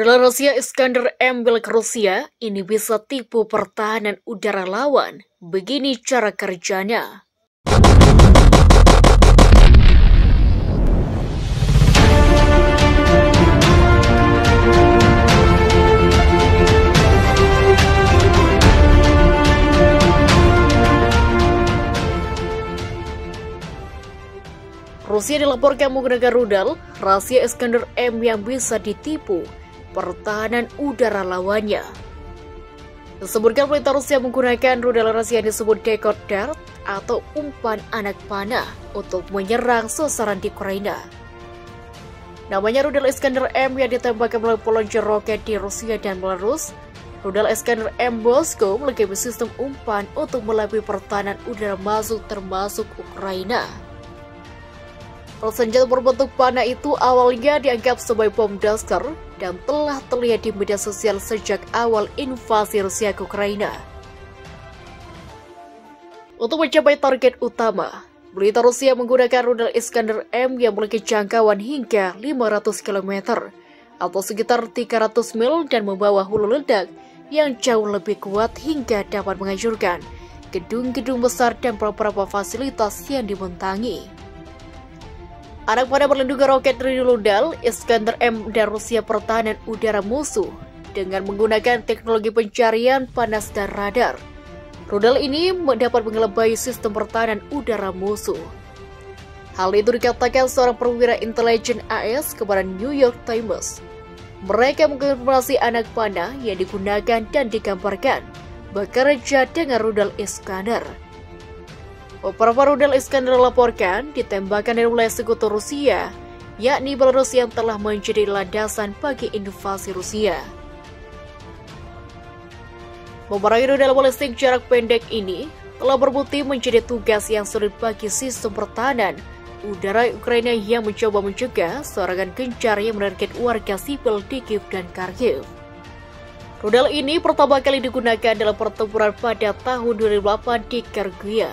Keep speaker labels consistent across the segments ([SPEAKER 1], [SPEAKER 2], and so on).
[SPEAKER 1] Rudal Rusia Iskander M milik Rusia ini bisa tipu pertahanan udara lawan. Begini cara kerjanya. Rusia dilaporkan menggunakan rudal Rusia Iskander M yang bisa ditipu pertahanan udara lawannya. Disebutkan pemerintah Rusia menggunakan rudal Rusia yang disebut Dekod Dart atau umpan anak panah untuk menyerang sasaran di Ukraina. Namanya rudal Iskander M yang ditembakkan melalui peluncur roket di Rusia dan Belarus. Rudal Iskander M Moskow memiliki sistem umpan untuk melabui pertahanan udara masuk termasuk Ukraina. Senjata berbentuk panah itu awalnya dianggap sebagai bom dasar dan telah terlihat di media sosial sejak awal invasi Rusia ke Ukraina. Untuk mencapai target utama, militer Rusia menggunakan rudal Iskander M yang memiliki jangkauan hingga 500 km atau sekitar 300 mil dan membawa hulu ledak yang jauh lebih kuat hingga dapat menghancurkan gedung-gedung besar dan beberapa fasilitas yang dibentangi. Anak panah berlindung roket dari rudal Iskander M dan Rusia pertahanan udara musuh dengan menggunakan teknologi pencarian panas dan radar. Rudal ini dapat mengelebai sistem pertahanan udara musuh. Hal itu dikatakan seorang perwira intelijen AS kepada New York Times. Mereka mengkonfirmasi anak panah yang digunakan dan digambarkan bekerja dengan rudal Iskander. Beberapa rudal Iskander dilaporkan ditembakkan dari wilayah sekutu Rusia, yakni Belarus yang telah menjadi landasan bagi invasi Rusia. Memerangi rudal balistik jarak pendek ini telah berbukti menjadi tugas yang sulit bagi sistem pertahanan udara Ukraina yang mencoba mencegah serangan gencar yang menarget warga sipil di Kiev dan Kharkiv. Rudal ini pertama kali digunakan dalam pertempuran pada tahun 2008 di Georgia.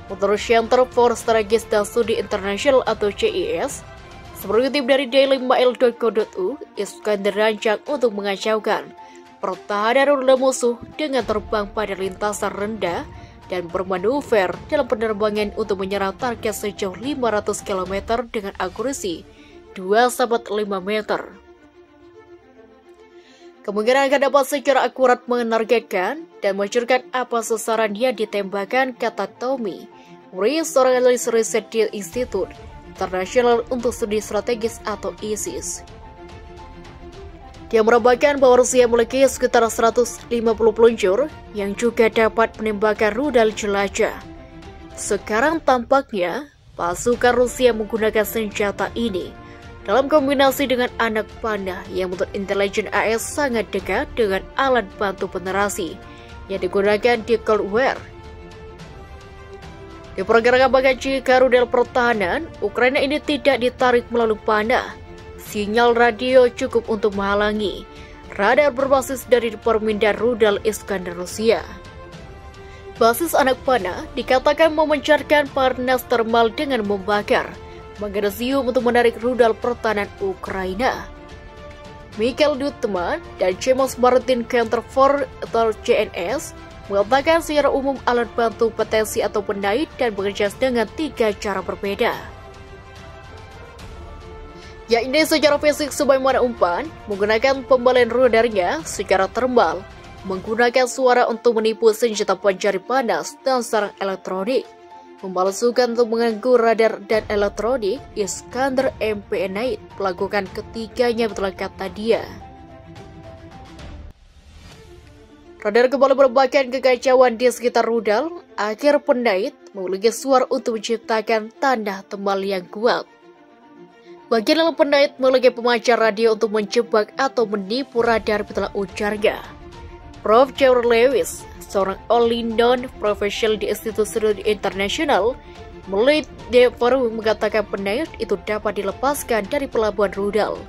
[SPEAKER 1] Menurut Center for Strategic dan Studi International atau CIS, seperti tim dari dailymail.co.uk, Iskander dirancang untuk mengacaukan pertahanan rudal musuh dengan terbang pada lintasan rendah dan bermanuver dalam penerbangan untuk menyerang target sejauh 500 km dengan akurasi 2-5 meter. Kemungkinan akan dapat secara akurat menargetkan dan mencurkan apa sasaran yang ditembakkan, kata Tommy Uri, seorang analis riset di Institut Internasional untuk Studi Strategis atau ISIS. Dia menambahkan bahwa Rusia memiliki sekitar 150 peluncur yang juga dapat menembakkan rudal jelajah. Sekarang tampaknya pasukan Rusia menggunakan senjata ini dalam kombinasi dengan anak panah yang menurut intelijen AS sangat dekat dengan alat bantu penerasi yang digunakan di Cold War. Diperkirakan bahkan jika rudal pertahanan Ukraina ini tidak ditarik melalui panah, sinyal radio cukup untuk menghalangi radar berbasis dari permintaan rudal Iskander Rusia. Basis anak panah dikatakan memancarkan panas termal dengan membakar magnesium untuk menarik rudal pertahanan Ukraina. Michael Dutman dan James Martin Center for atau CNS mengatakan secara umum alat bantu potensi atau pendait dan bekerja dengan 3 cara berbeda. Yakni secara fisik sebagaimana umpan, menggunakan pembalian radarnya secara termal, menggunakan suara untuk menipu senjata pencari panas dan sarang elektronik, memalsukan untuk mengganggu radar dan elektronik. Iskander MPN melakukan ketiganya, betul kata dia. Radar kembali merebakkan kekacauan di sekitar rudal. Akhir pendait memiliki suara untuk menciptakan tanda tembal yang kuat. Bagian dalam pendait memiliki pemancar radio untuk menjebak atau menipu radar, betul ujarnya. Prof. Jerry Lewis, seorang all-London profesional di Institut Studi Internasional, melalui The Forum mengatakan pendait itu dapat dilepaskan dari pelabuhan rudal.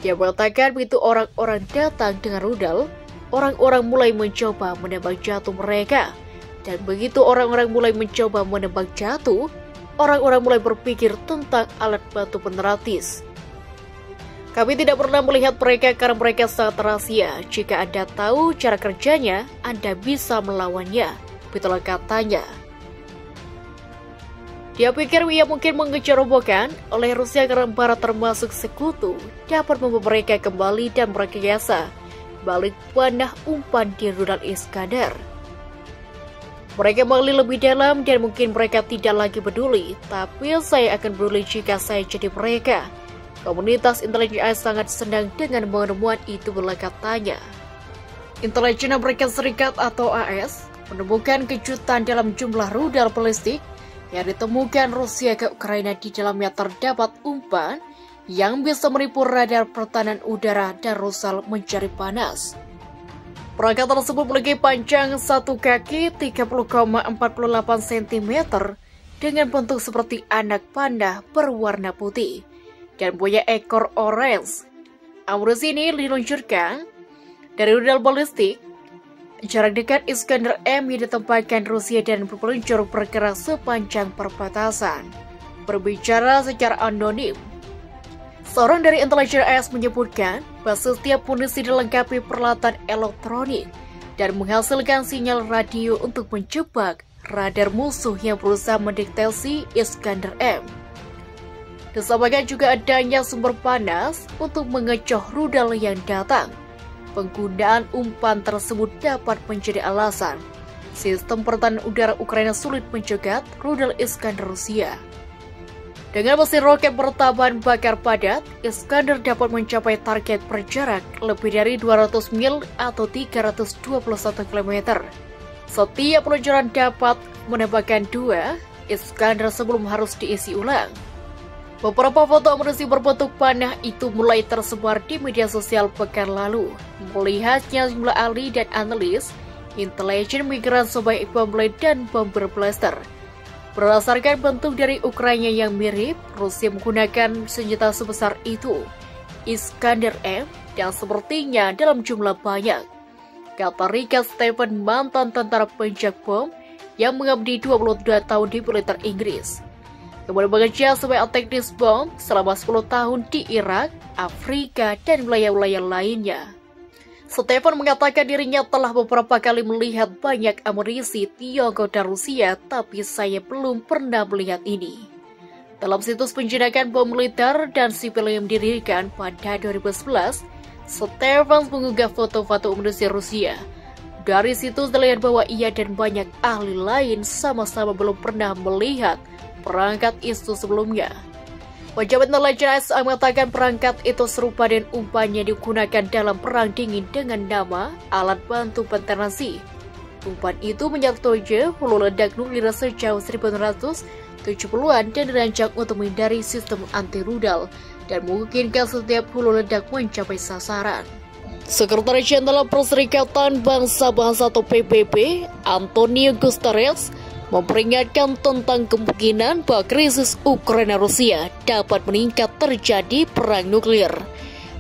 [SPEAKER 1] Dia mengatakan begitu orang-orang datang dengan rudal, orang-orang mulai mencoba menembak jatuh mereka. Dan begitu orang-orang mulai mencoba menembak jatuh, orang-orang mulai berpikir tentang alat bantu penerantis. Kami tidak pernah melihat mereka karena mereka sangat rahasia. Jika Anda tahu cara kerjanya, Anda bisa melawannya. Itulah katanya. Dia pikir ia mungkin mengejar robokan oleh Rusia karena para termasuk sekutu dapat membawa mereka kembali dan merekayasa balik panah umpan di rudal Iskander. Mereka menggali lebih dalam dan mungkin mereka tidak lagi peduli, tapi saya akan peduli jika saya jadi mereka. Komunitas intelijen AS sangat senang dengan penemuan itu, bila katanya. Intelijen Amerika Serikat atau AS menemukan kejutan dalam jumlah rudal balistik yang ditemukan Rusia ke Ukraina. Di dalamnya terdapat umpan yang bisa menipu radar pertahanan udara dan rusak mencari panas. Perangkat tersebut memiliki panjang 1 kaki 30,48 cm dengan bentuk seperti anak panah berwarna putih dan punya ekor orange. Amunisi ini diluncurkan dari rudal balistik jarak dekat Iskander M yang ditempatkan Rusia dan berpeluncur bergerak sepanjang perbatasan. Berbicara secara anonim, seorang dari intelijen AS menyebutkan bahwa setiap munisi dilengkapi peralatan elektronik dan menghasilkan sinyal radio untuk menjebak radar musuh yang berusaha mendeteksi Iskander M. Disamakan juga adanya sumber panas untuk mengecoh rudal yang datang. Penggunaan umpan tersebut dapat menjadi alasan sistem pertahanan udara Ukraina sulit mencegat rudal Iskander Rusia. Dengan mesin roket bertahan bakar padat, Iskander dapat mencapai target berjarak lebih dari 200 mil atau 321 km. Setiap peluncuran dapat menembakkan 2 Iskander sebelum harus diisi ulang. Beberapa foto amunisi berbentuk panah itu mulai tersebar di media sosial pekan lalu. Melihatnya sejumlah ahli dan analis intelijen migran sebagai bom blade dan bom blaster. Berdasarkan bentuk dari Ukraina yang mirip, Rusia menggunakan senjata sebesar itu, Iskander M, dan sepertinya dalam jumlah banyak. Kata Richard Stephen, mantan tentara penjak bom yang mengabdi 22 tahun di militer Inggris. Kemudian bekerja sebagai teknis bom selama 10 tahun di Irak, Afrika, dan wilayah-wilayah lainnya. Stephen mengatakan dirinya telah beberapa kali melihat banyak amunisi Tiongkok dan Rusia, tapi saya belum pernah melihat ini. Dalam situs penjinakan bom militer dan sipil yang didirikan pada 2011, Stephen mengunggah foto-foto amunisi Rusia. Dari situs terlihat bahwa ia dan banyak ahli lain sama-sama belum pernah melihat perangkat itu sebelumnya. Pejabat intelijen AS mengatakan perangkat itu serupa dengan umpan yang digunakan dalam perang dingin dengan nama alat bantu penetrasi. Umpan itu menyertai hulu ledak nuklir sejauh 1970-an dan dirancang untuk menghindari sistem anti rudal dan memungkinkan setiap hulu ledak mencapai sasaran. Sekretaris Jenderal Perserikatan Bangsa-Bangsa atau PBB, Antonio Guterres, memperingatkan tentang kemungkinan bahwa krisis Ukraina-Rusia dapat meningkat terjadi perang nuklir.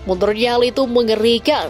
[SPEAKER 1] Menurutnya hal itu mengerikan